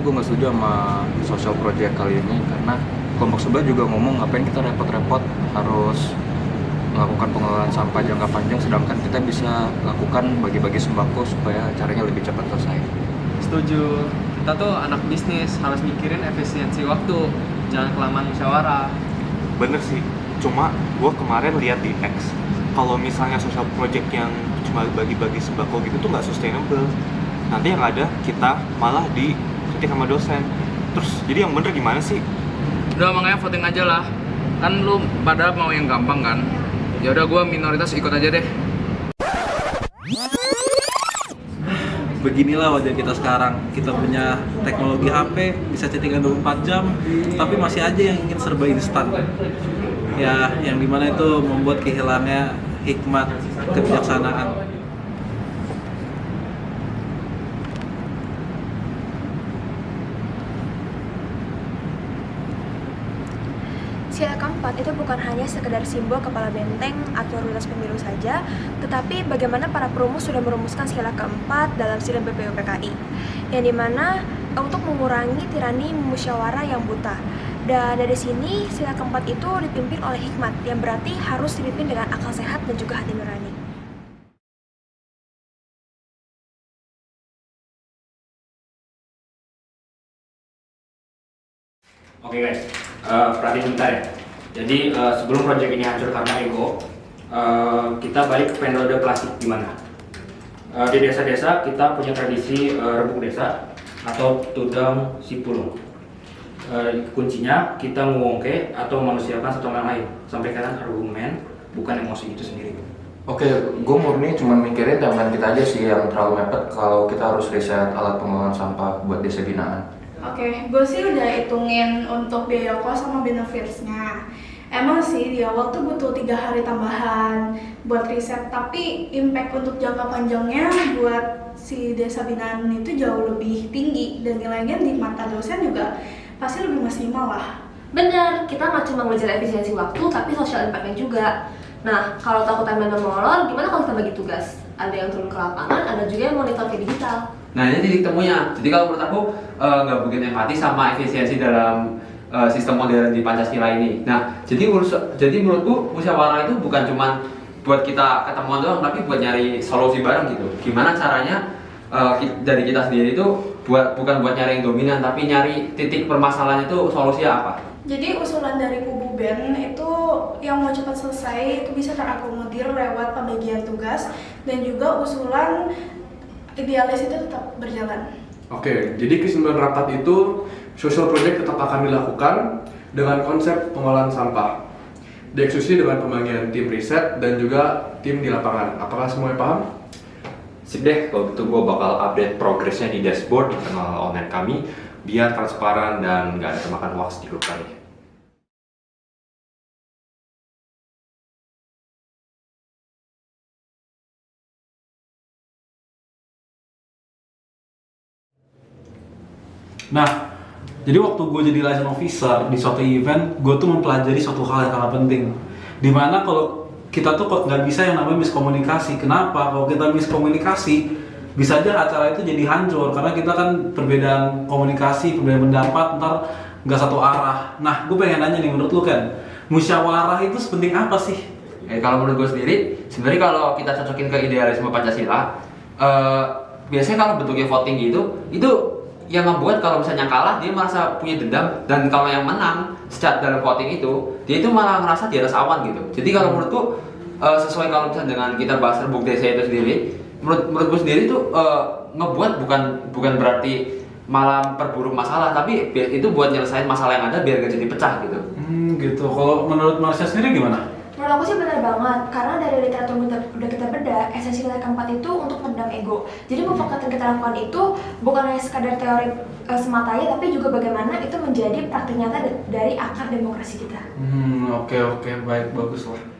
sebenarnya gue nggak setuju sama social project kali ini karena kelompok sebelah juga ngomong ngapain kita repot-repot harus melakukan pengelolaan sampah jangka panjang sedangkan kita bisa lakukan bagi-bagi sembako supaya acaranya lebih cepat selesai. Setuju. Kita tuh anak bisnis harus mikirin efisiensi waktu, jangan kelamaan musyawarah. Bener sih, cuma gue kemarin lihat di X kalau misalnya social project yang cuma bagi-bagi sembako gitu tuh nggak sustainable. Nanti yang ada kita malah dikritik sama dosen. Terus jadi yang bener gimana sih? Udah makanya voting aja lah. Kan lu pada mau yang gampang kan? Ya udah gua minoritas ikut aja deh. Beginilah wajah kita sekarang. Kita punya teknologi HP, bisa chattingan 24 jam, tapi masih aja yang ingin serba instan. Ya, yang dimana itu membuat kehilangnya hikmat kebijaksanaan. Sila keempat itu bukan hanya sekedar simbol kepala benteng atau rules pemilu saja, tetapi bagaimana para perumus sudah merumuskan sila keempat dalam sila BPUPKI, yang dimana untuk mengurangi tirani musyawarah yang buta. Dan dari sini sila keempat itu dipimpin oleh hikmat, yang berarti harus dipimpin dengan akal sehat dan juga hati nurani. Oke guys, perhatiin bentar ya. Jadi sebelum project ini hancur karena ego, kita balik ke periode plastik gimana? Di desa-desa kita punya tradisi rebuk desa atau tudang sipulung. Kuncinya kita ngewongke atau memanusiakan satu sama lain, sampaikan argumen, bukan emosi itu sendiri. Oke, gue murni cuma mikirin timeline kita aja sih yang terlalu mepet kalau kita harus riset alat pengelolaan sampah buat desa binaan. Oke, gue sih udah hitungin untuk biaya kos sama benefitsnya. Emang sih di awal tuh butuh 3 hari tambahan buat riset, tapi impact untuk jangka panjangnya buat si desa binaan itu jauh lebih tinggi dan nilainya di mata dosen juga pasti lebih maksimal lah. Bener, kita nggak cuma ngejar efisiensi waktu, tapi social impact-nya juga. Nah, kalau takut timeline molor, gimana kalau kita bagi tugas? Ada yang turun ke lapangan, ada juga yang monitor ke digital. Nah, ini titik temunya. Jadi kalau menurut aku nggak bikin empati sama efisiensi dalam sistem modern di Pancasila ini. Nah, jadi menurutku musyawarah itu bukan cuma buat kita ketemuan doang, tapi buat nyari solusi bareng gitu. Gimana caranya dari kita sendiri itu bukan buat nyari yang dominan, tapi nyari titik permasalahan itu solusinya apa? Jadi usulan dari kubu Ben itu yang mau cepat selesai itu bisa terakomodir lewat pembagian tugas dan juga usulan idealis itu tetap berjalan. Oke, jadi kesimpulan rapat itu social project tetap akan dilakukan dengan konsep pengolahan sampah, dieksekusi dengan pembagian tim riset dan juga tim di lapangan. Apakah semuanya paham? Sip deh, kalau gitu gue bakal update progresnya di dashboard internal online kami biar transparan dan nggak ada termakan hoax di grup kami. Nah, jadi waktu gue jadi liaison officer di suatu event, gue tuh mempelajari suatu hal yang sangat penting. Dimana kalau kita tuh kok nggak bisa yang namanya miskomunikasi. Kenapa? Kalau kita miskomunikasi, bisa aja acara itu jadi hancur karena kita kan perbedaan komunikasi, perbedaan pendapat, ntar nggak satu arah. Nah, gue pengen nanya nih, menurut lu kan, musyawarah itu sepenting apa sih? Kalau menurut gue sendiri, sebenarnya kalau kita cocokin ke idealisme Pancasila, biasanya kalau bentuknya voting gitu, itu yang ngebuat kalau misalnya kalah dia merasa punya dendam, dan kalau yang menang secara dalam voting itu dia itu malah merasa di atas awan gitu. Jadi kalau menurutku sesuai kalau misalnya dengan kita bahas rebuk desa itu sendiri, menurutku sendiri itu ngebuat bukan berarti malah perburuk masalah, tapi itu buat nyelesain masalah yang ada biar gak jadi pecah gitu. Gitu. Kalau menurut Marsha sendiri gimana? Menurut aku sih benar banget, karena dari literatur udah kita bedah, esensi nilai keempat itu untuk meredam ego. Jadi mufakat yang kita lakukan itu bukan hanya sekadar teori semata ya, tapi juga bagaimana itu menjadi praktik nyata dari akar demokrasi kita. Oke, baik, bagus lah.